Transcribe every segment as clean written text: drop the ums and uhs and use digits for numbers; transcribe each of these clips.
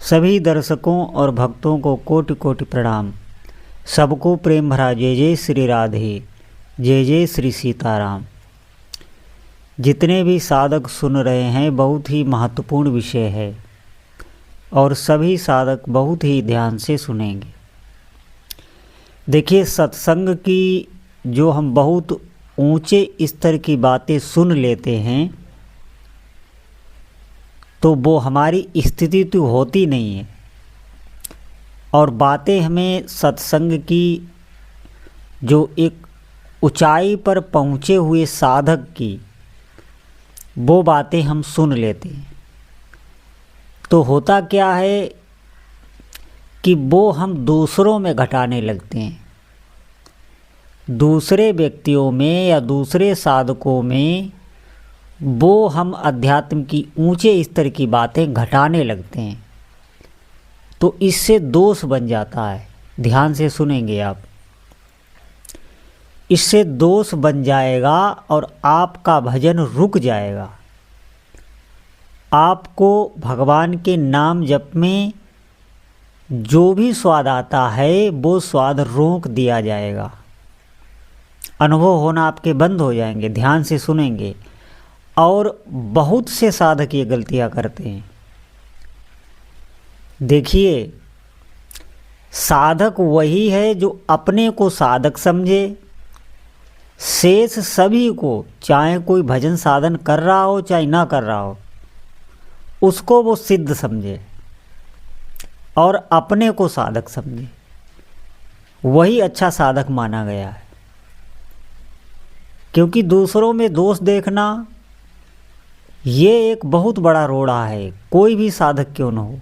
सभी दर्शकों और भक्तों को कोटि कोटि प्रणाम। सबको प्रेम भरा जय जय श्री राधे, जय जय श्री सीताराम। जितने भी साधक सुन रहे हैं, बहुत ही महत्वपूर्ण विषय है और सभी साधक बहुत ही ध्यान से सुनेंगे। देखिए, सत्संग की जो हम बहुत ऊंचे स्तर की बातें सुन लेते हैं तो वो हमारी स्थिति तो होती नहीं है, और बातें हमें सत्संग की जो एक ऊंचाई पर पहुँचे हुए साधक की वो बातें हम सुन लेते हैं। तो होता क्या है कि वो हम दूसरों में घटाने लगते हैं, दूसरे व्यक्तियों में या दूसरे साधकों में वो हम अध्यात्म की ऊंचे स्तर की बातें घटाने लगते हैं। तो इससे दोष बन जाता है। ध्यान से सुनेंगे आप। इससे दोष बन जाएगा और आपका भजन रुक जाएगा। आपको भगवान के नाम जप में जो भी स्वाद आता है वो स्वाद रोक दिया जाएगा। अनुभव होना आपके बंद हो जाएंगे। ध्यान से सुनेंगे। और बहुत से साधक ये गलतियां करते हैं। देखिए, साधक वही है जो अपने को साधक समझे, शेष सभी को, चाहे कोई भजन साधन कर रहा हो चाहे ना कर रहा हो, उसको वो सिद्ध समझे और अपने को साधक समझे। वही अच्छा साधक माना गया है। क्योंकि दूसरों में दोष देखना ये एक बहुत बड़ा रोड़ा है, कोई भी साधक क्यों न हो।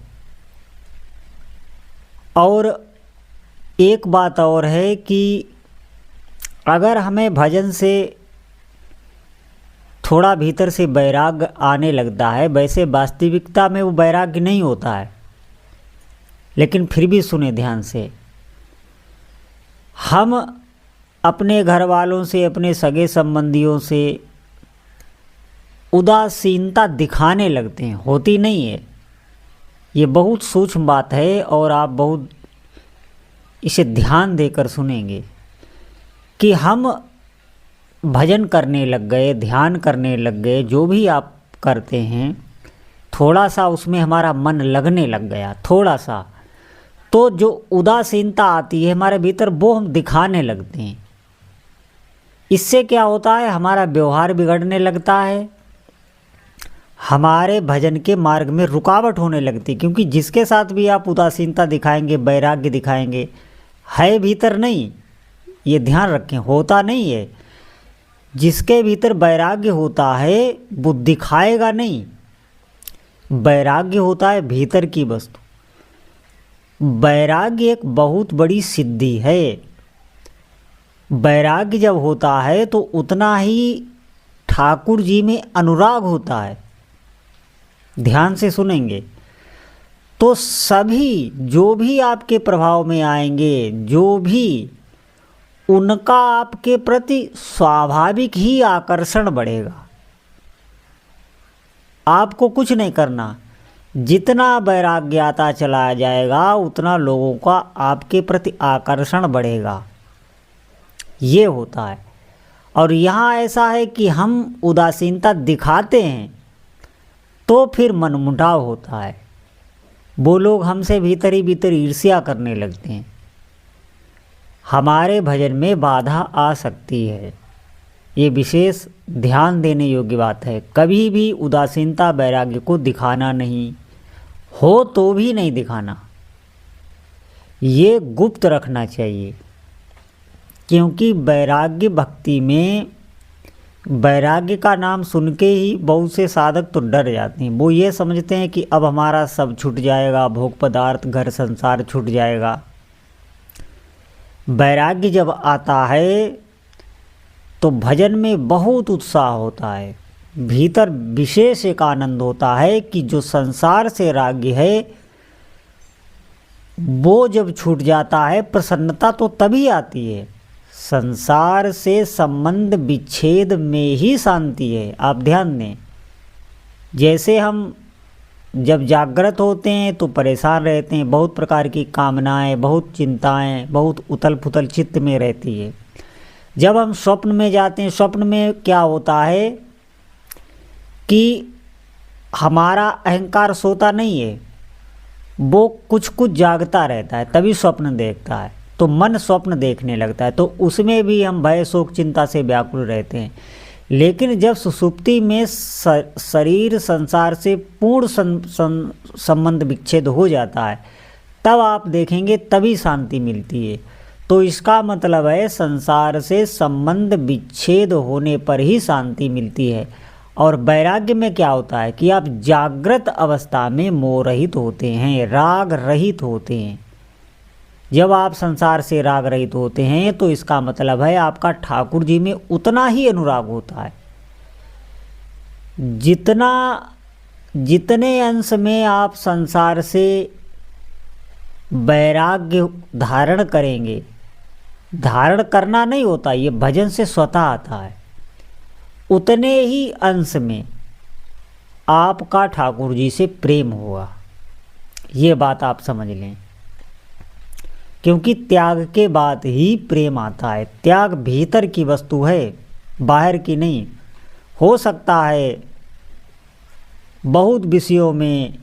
और एक बात और है कि अगर हमें भजन से थोड़ा भीतर से वैराग्य आने लगता है, वैसे वास्तविकता में वो वैराग्य नहीं होता है, लेकिन फिर भी सुने ध्यान से। हम अपने घर वालों से, अपने सगे संबंधियों से उदासीनता दिखाने लगते हैं, होती नहीं है। ये बहुत सूक्ष्म बात है और आप बहुत इसे ध्यान देकर सुनेंगे कि हम भजन करने लग गए, ध्यान करने लग गए, जो भी आप करते हैं, थोड़ा सा उसमें हमारा मन लगने लग गया, थोड़ा सा, तो जो उदासीनता आती है हमारे भीतर वो हम दिखाने लगते हैं। इससे क्या होता है, हमारा व्यवहार बिगड़ने लगता है, हमारे भजन के मार्ग में रुकावट होने लगती। क्योंकि जिसके साथ भी आप उदासीनता दिखाएंगे, वैराग्य दिखाएंगे, है भीतर नहीं, ये ध्यान रखें, होता नहीं है। जिसके भीतर वैराग्य होता है वो दिखाएगा नहीं। वैराग्य होता है भीतर की वस्तु। वैराग्य एक बहुत बड़ी सिद्धि है। वैराग्य जब होता है तो उतना ही ठाकुर जी में अनुराग होता है। ध्यान से सुनेंगे तो सभी जो भी आपके प्रभाव में आएंगे, जो भी, उनका आपके प्रति स्वाभाविक ही आकर्षण बढ़ेगा। आपको कुछ नहीं करना, जितना वैराग्य आता चला जाएगा उतना लोगों का आपके प्रति आकर्षण बढ़ेगा। ये होता है। और यहाँ ऐसा है कि हम उदासीनता दिखाते हैं तो फिर मनमुटाव होता है। वो लोग हमसे भीतर ही भीतर ईर्ष्या करने लगते हैं। हमारे भजन में बाधा आ सकती है। ये विशेष ध्यान देने योग्य बात है। कभी भी उदासीनता वैराग्य को दिखाना नहीं, हो तो भी नहीं दिखाना, ये गुप्त रखना चाहिए। क्योंकि वैराग्य भक्ति में, वैराग्य का नाम सुन के ही बहुत से साधक तो डर जाते हैं। वो ये समझते हैं कि अब हमारा सब छूट जाएगा, भोग पदार्थ, घर संसार छूट जाएगा। वैराग्य जब आता है तो भजन में बहुत उत्साह होता है, भीतर विशेष एक आनंद होता है कि जो संसार से राग्य है वो जब छूट जाता है, प्रसन्नता तो तभी आती है। संसार से संबंध विच्छेद में ही शांति है। आप ध्यान दें, जैसे हम जब जागृत होते हैं तो परेशान रहते हैं, बहुत प्रकार की कामनाएं, बहुत चिंताएं, बहुत उथल पुथल चित्त में रहती है। जब हम स्वप्न में जाते हैं, स्वप्न में क्या होता है कि हमारा अहंकार सोता नहीं है, वो कुछ कुछ जागता रहता है, तभी स्वप्न देखता है। तो मन स्वप्न देखने लगता है, तो उसमें भी हम भय शोक चिंता से व्याकुल रहते हैं। लेकिन जब सुषुप्ति में शरीर संसार से पूर्ण संबंध विच्छेद हो जाता है, तब आप देखेंगे तभी शांति मिलती है। तो इसका मतलब है संसार से संबंध विच्छेद होने पर ही शांति मिलती है। और वैराग्य में क्या होता है कि आप जागृत अवस्था में मोह रहित होते हैं, राग रहित होते हैं। जब आप संसार से राग रहित होते हैं तो इसका मतलब है आपका ठाकुर जी में उतना ही अनुराग होता है। जितने अंश में आप संसार से वैराग्य धारण करेंगे, धारण करना नहीं होता, ये भजन से स्वतः आता है, उतने ही अंश में आपका ठाकुर जी से प्रेम होगा। ये बात आप समझ लें, क्योंकि त्याग के बाद ही प्रेम आता है। त्याग भीतर की वस्तु है, बाहर की नहीं। हो सकता है बहुत विषयों में,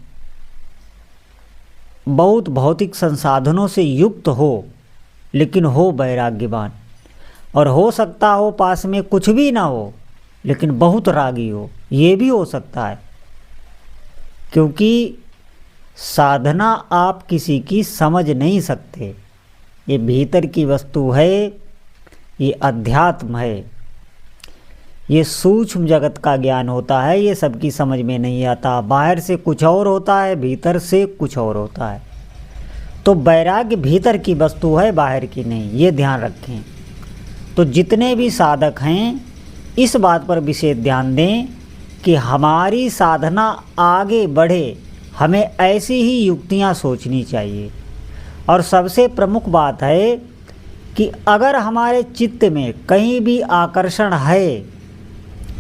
बहुत भौतिक संसाधनों से युक्त हो, लेकिन हो वैराग्यवान। और हो सकता हो पास में कुछ भी ना हो, लेकिन बहुत रागी हो, ये भी हो सकता है। क्योंकि साधना आप किसी की समझ नहीं सकते, ये भीतर की वस्तु है, ये अध्यात्म है, ये सूक्ष्म जगत का ज्ञान होता है, ये सबकी समझ में नहीं आता। बाहर से कुछ और होता है, भीतर से कुछ और होता है। तो वैराग्य भीतर की वस्तु है, बाहर की नहीं, ये ध्यान रखें। तो जितने भी साधक हैं इस बात पर विशेष ध्यान दें कि हमारी साधना आगे बढ़े, हमें ऐसी ही युक्तियाँ सोचनी चाहिए। और सबसे प्रमुख बात है कि अगर हमारे चित्त में कहीं भी आकर्षण है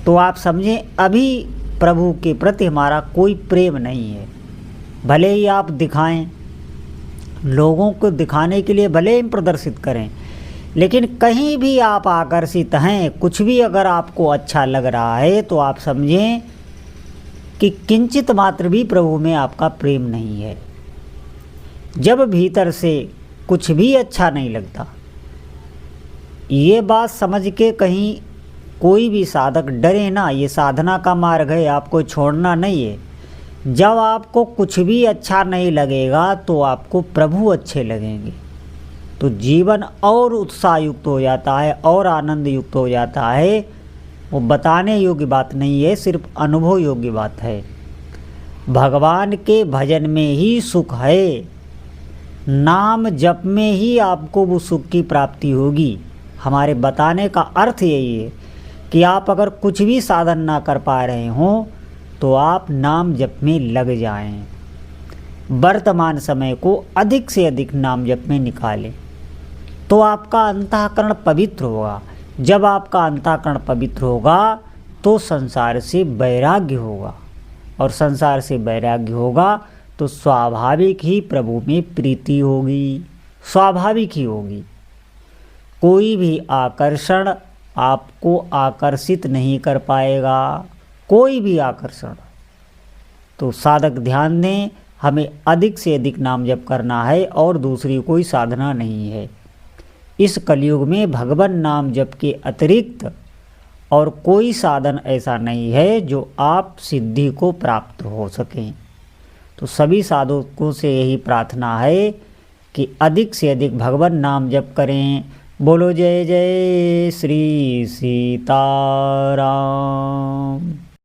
तो आप समझें अभी प्रभु के प्रति हमारा कोई प्रेम नहीं है। भले ही आप दिखाएं, लोगों को दिखाने के लिए भले ही प्रदर्शित करें, लेकिन कहीं भी आप आकर्षित हैं, कुछ भी अगर आपको अच्छा लग रहा है, तो आप समझें कि किंचित मात्र भी प्रभु में आपका प्रेम नहीं है। जब भीतर से कुछ भी अच्छा नहीं लगता, ये बात समझ के कहीं कोई भी साधक डरे ना, ये साधना का मार्ग है, आपको छोड़ना नहीं है। जब आपको कुछ भी अच्छा नहीं लगेगा तो आपको प्रभु अच्छे लगेंगे, तो जीवन और उत्साह युक्त हो जाता है और आनंद युक्त हो जाता है। वो बताने योग्य बात नहीं है, सिर्फ अनुभव योग्य बात है। भगवान के भजन में ही सुख है, नाम जप में ही आपको वो सुख की प्राप्ति होगी। हमारे बताने का अर्थ यही है कि आप अगर कुछ भी साधन ना कर पा रहे हों तो आप नाम जप में लग जाएं। वर्तमान समय को अधिक से अधिक नाम जप में निकालें, तो आपका अंतःकरण पवित्र होगा। जब आपका अंतःकरण पवित्र होगा तो संसार से वैराग्य होगा, और संसार से वैराग्य होगा तो स्वाभाविक ही प्रभु में प्रीति होगी, स्वाभाविक ही होगी। कोई भी आकर्षण आपको आकर्षित नहीं कर पाएगा, कोई भी आकर्षण। तो साधक ध्यान दें, हमें अधिक से अधिक नाम जप करना है और दूसरी कोई साधना नहीं है। इस कलयुग में भगवान नाम जप के अतिरिक्त और कोई साधन ऐसा नहीं है जो आप सिद्धि को प्राप्त हो सकें। तो सभी साधकों से यही प्रार्थना है कि अधिक से अधिक भगवान नाम जप करें। बोलो जय जय श्री सीताराम।